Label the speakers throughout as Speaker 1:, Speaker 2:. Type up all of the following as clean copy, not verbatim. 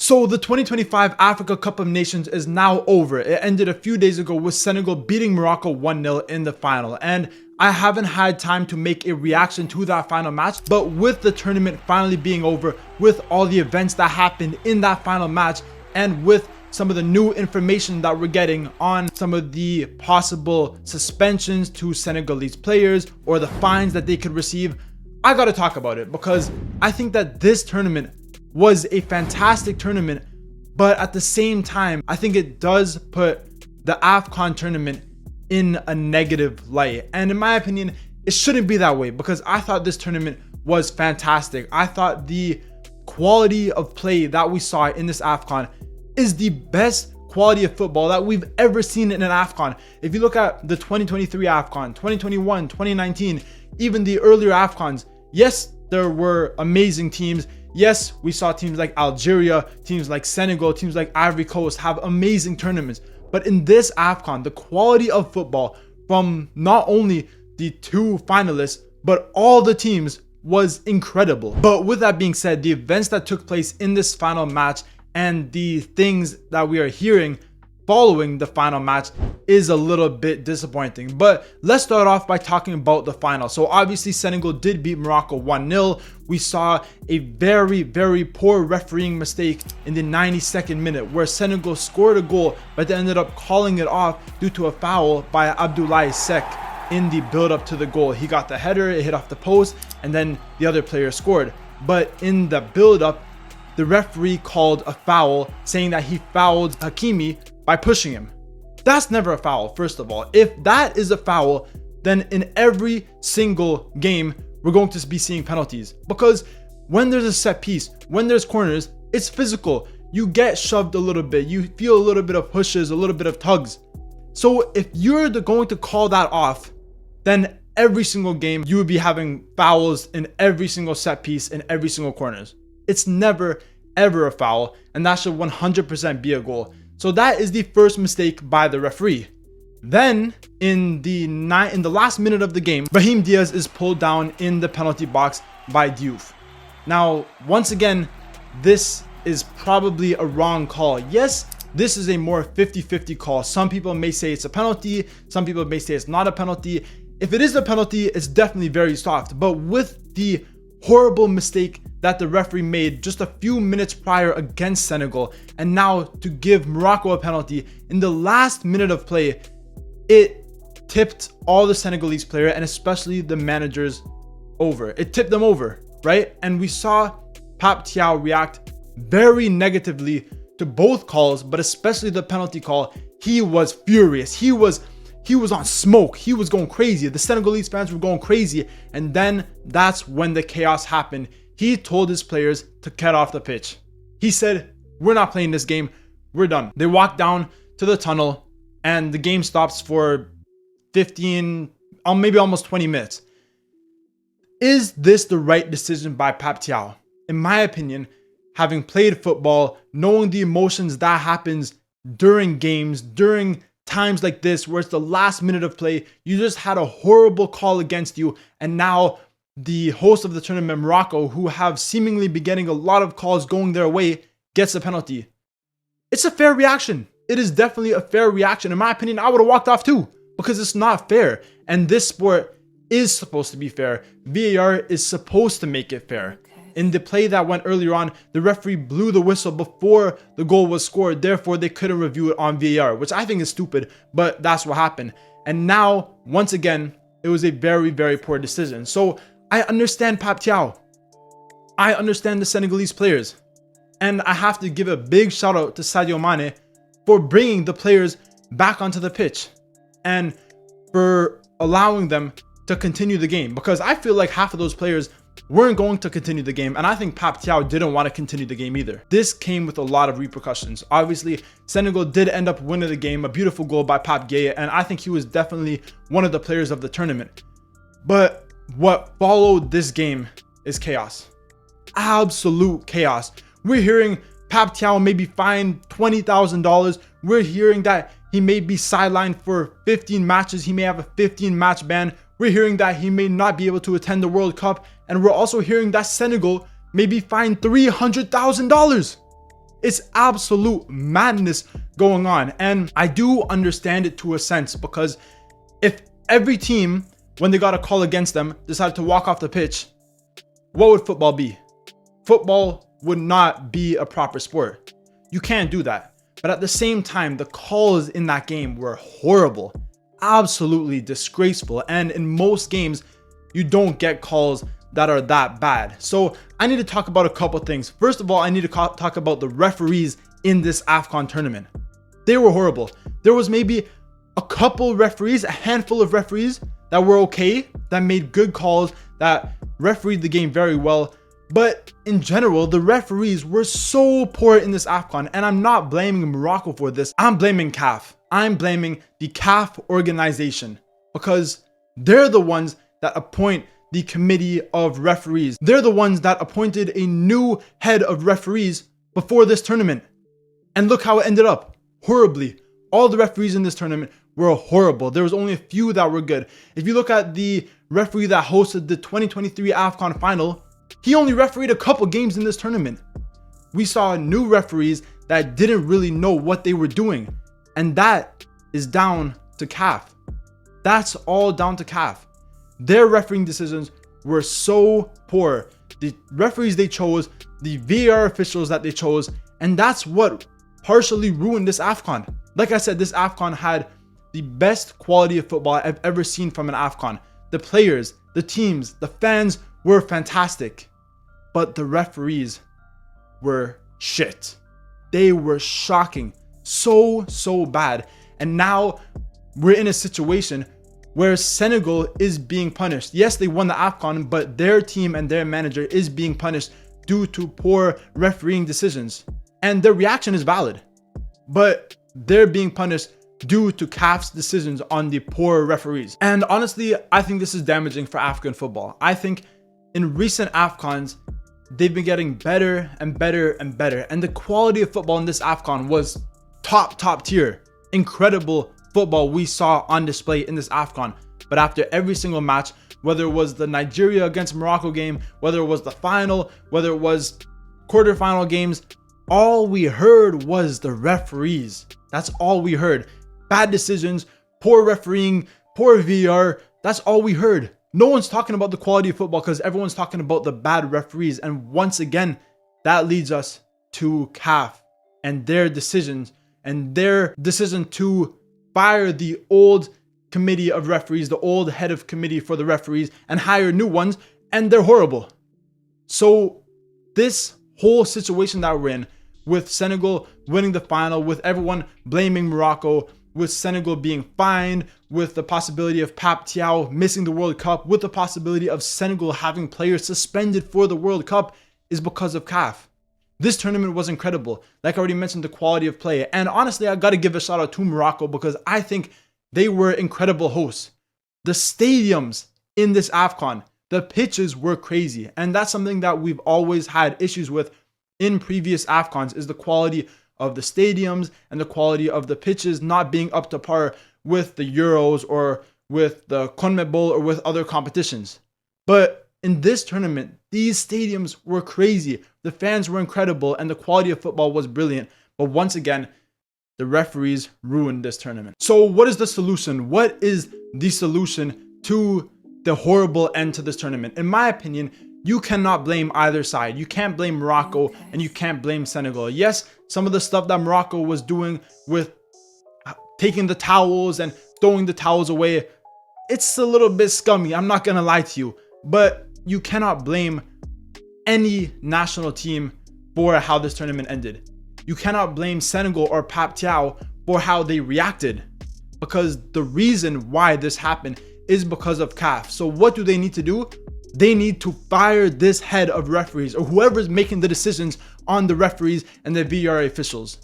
Speaker 1: So the 2025 Africa Cup of Nations is now over. It ended a few days ago with Senegal beating Morocco 1-0 in the final. And I haven't had time to make a reaction to that final match, but with the tournament finally being over, with all the events that happened in that final match, and with some of the new information that we're getting on some of the possible suspensions to Senegalese players or the fines that they could receive, I gotta talk about it because I think that this tournament was a fantastic tournament, but at the same time, I think it does put the AFCON tournament in a negative light. And in my opinion, it shouldn't be that way because I thought this tournament was fantastic. I thought the quality of play that we saw in this AFCON is the best quality of football that we've ever seen in an AFCON. If you look at the 2023 AFCON, 2021, 2019, even the earlier AFCONs, yes, there were amazing teams. Yes, we saw teams like Algeria, teams like Senegal, teams like Ivory Coast have amazing tournaments. But in this AFCON, the quality of football from not only the two finalists, but all the teams was incredible. But with that being said, the events that took place in this final match and the things that we are hearing following the final match is a little bit disappointing. But let's start off by talking about the final. So obviously Senegal did beat Morocco 1-0. We saw a very, very poor refereeing mistake in the 92nd minute where Senegal scored a goal, but they ended up calling it off due to a foul by Abdoulaye Seck in the build-up to the goal. He got the header, it hit off the post, and then the other player scored. But in the build-up, the referee called a foul, saying that he fouled Hakimi by pushing him. That's never a foul, first of all. If that is a foul, then in every single game, we're going to be seeing penalties. Because when there's a set piece, when there's corners, it's physical. You get shoved a little bit. You feel a little bit of pushes, a little bit of tugs. So if you're going to call that off, then every single game, you would be having fouls in every single set piece, in every single corners. It's never, ever a foul, and that should 100% be a goal. So that is the first mistake by the referee. Then in the last minute of the game, Brahim Diaz is pulled down in the penalty box by Diouf. Now, once again, this is probably a wrong call. Yes, this is a more 50-50 call. Some people may say it's a penalty. Some people may say it's not a penalty. If it is a penalty, it's definitely very soft. But with the horrible mistake that the referee made just a few minutes prior against Senegal, and now to give Morocco a penalty in the last minute of play, it tipped all the Senegalese player and especially the managers over. It tipped them over, right? And we saw Pape Thiaw react very negatively to both calls, but especially the penalty call. He was furious. He was on smoke. He was going crazy. The Senegalese fans were going crazy. And then that's when the chaos happened. He told his players to get off the pitch. He said, "We're not playing this game. We're done." They walked down to the tunnel and the game stops for 15, maybe almost 20 minutes. Is this the right decision by Pape Thiaw? In my opinion, having played football, knowing the emotions that happens during games, during times like this where it's the last minute of play, you just had a horrible call against you, and now the host of the tournament, Morocco, who have seemingly been getting a lot of calls going their way, gets a penalty. It's a fair reaction. It is definitely a fair reaction. In my opinion, I would have walked off too because it's not fair. And this sport is supposed to be fair. VAR is supposed to make it fair. In the play that went earlier on, the referee blew the whistle before the goal was scored. Therefore, they couldn't review it on VAR, which I think is stupid, but that's what happened. And now, once again, it was a very, very poor decision. So I understand Pape Thiaw. I understand the Senegalese players. And I have to give a big shout out to Sadio Mane for bringing the players back onto the pitch and for allowing them to continue the game, because I feel like half of those players weren't going to continue the game, and I think Pape Thiaw didn't want to continue the game either. This came with a lot of repercussions. Obviously, Senegal did end up winning the game, a beautiful goal by Pape Gueye, and I think he was definitely one of the players of the tournament. But what followed this game is chaos. Absolute chaos. We're hearing Pape Thiaw may be fined $20,000. We're hearing that he may be sidelined for 15 matches. He may have a 15-match ban. We're hearing that he may not be able to attend the World Cup. And we're also hearing that Senegal may be fined $300,000. It's absolute madness going on. And I do understand it to a sense, because if every team, when they got a call against them, decided to walk off the pitch, what would football be? Football would not be a proper sport. You can't do that. But at the same time, the calls in that game were horrible, absolutely disgraceful. And in most games, you don't get calls that are that bad. So I need to talk about a couple things. First of all, I need to talk about the referees in this AFCON tournament. They were horrible. There was maybe a couple referees, a handful of referees that were okay, that made good calls, that refereed the game very well. But in general, the referees were so poor in this AFCON, and I'm not blaming Morocco for this. I'm blaming CAF. I'm blaming the CAF organization, because they're the ones that appoint the committee of referees. They're the ones that appointed a new head of referees before this tournament. And look how it ended up. Horribly. All the referees in this tournament were horrible. There was only a few that were good. If you look at the referee that hosted the 2023 AFCON Final, he only refereed a couple games in this tournament. We saw new referees that didn't really know what they were doing. And that is down to CAF. That's all down to CAF. Their refereeing decisions were so poor. The referees they chose, the VAR officials that they chose, and that's what partially ruined this AFCON. Like I said, this AFCON had the best quality of football I've ever seen from an AFCON. The players, the teams, the fans were fantastic. But the referees were shit. They were shocking. So bad. And now we're in a situation where Senegal is being punished. Yes, they won the AFCON, but their team and their manager is being punished due to poor refereeing decisions. And their reaction is valid, but they're being punished due to CAF's decisions on the poor referees. And honestly, I think this is damaging for African football. I think in recent AFCONs, they've been getting better and better and better. And the quality of football in this AFCON was top tier. Incredible football we saw on display in this AFCON. But after every single match, whether it was the Nigeria against Morocco game, whether it was the final, whether it was quarterfinal games, all we heard was the referees. That's all we heard. Bad decisions, poor refereeing, poor VAR. That's all we heard. No one's talking about the quality of football because everyone's talking about the bad referees. And once again, that leads us to CAF and their decisions and their decision to fire the old committee of referees, the old head of committee for the referees, and hire new ones, and they're horrible. So this whole situation that we're in, with Senegal winning the final, with everyone blaming Morocco, with Senegal being fined, with the possibility of Pape Thiaw missing the World Cup, with the possibility of Senegal having players suspended for the World Cup, is because of CAF. This tournament was incredible. Like I already mentioned, the quality of play. And honestly, I got to give a shout out to Morocco because I think they were incredible hosts. The stadiums in this AFCON, the pitches were crazy. And that's something that we've always had issues with in previous AFCONs, is the quality of the stadiums and the quality of the pitches not being up to par with the Euros or with the CONMEBOL or with other competitions. But in this tournament, these stadiums were crazy. The fans were incredible and the quality of football was brilliant. But once again, the referees ruined this tournament. So what is the solution? What is the solution to the horrible end to this tournament? In my opinion, you cannot blame either side. You can't blame Morocco and you can't blame Senegal. Yes, some of the stuff that Morocco was doing with taking the towels and throwing the towels away, it's a little bit scummy. I'm not going to lie to you. But you cannot blame any national team for how this tournament ended. You cannot blame Senegal or Pape Thiaw for how they reacted, because the reason why this happened is because of CAF. So what do they need to do? They need to fire this head of referees or whoever's making the decisions on the referees and the VAR officials.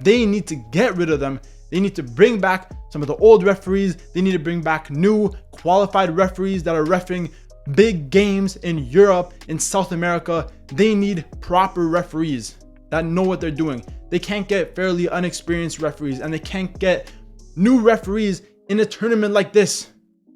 Speaker 1: They need to get rid of them. They need to bring back some of the old referees. They need to bring back new qualified referees that are reffing big games in Europe, in South America. They need proper referees that know what they're doing. They can't get fairly unexperienced referees, and they can't get new referees in a tournament like this.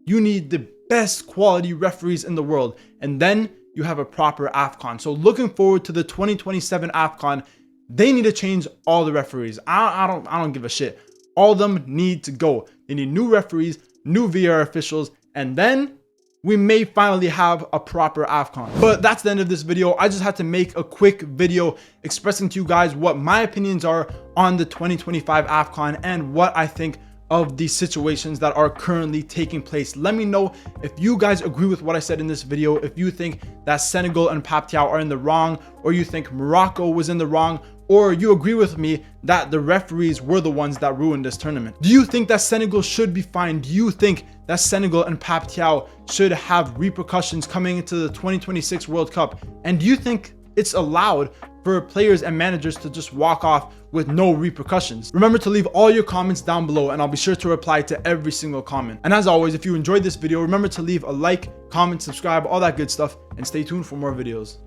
Speaker 1: You need the best quality referees in the world, and then you have a proper AFCON. So looking forward to the 2027 AFCON. they need to change all the referees. I don't give a shit. All of them need to go. They need new referees, new VAR officials, and then we may finally have a proper AFCON. But that's the end of this video. I just had to make a quick video expressing to you guys what my opinions are on the 2025 AFCON and what I think of these situations that are currently taking place. Let me know if you guys agree with what I said in this video, if you think that Senegal and Pape Thiaw are in the wrong, or you think Morocco was in the wrong, or you agree with me that the referees were the ones that ruined this tournament. Do you think that Senegal should be fined? Do you think that Senegal and Pape Thiaw should have repercussions coming into the 2026 World Cup? And do you think it's allowed for players and managers to just walk off with no repercussions? Remember to leave all your comments down below and I'll be sure to reply to every single comment. And as always, if you enjoyed this video, remember to leave a like, comment, subscribe, all that good stuff, and stay tuned for more videos.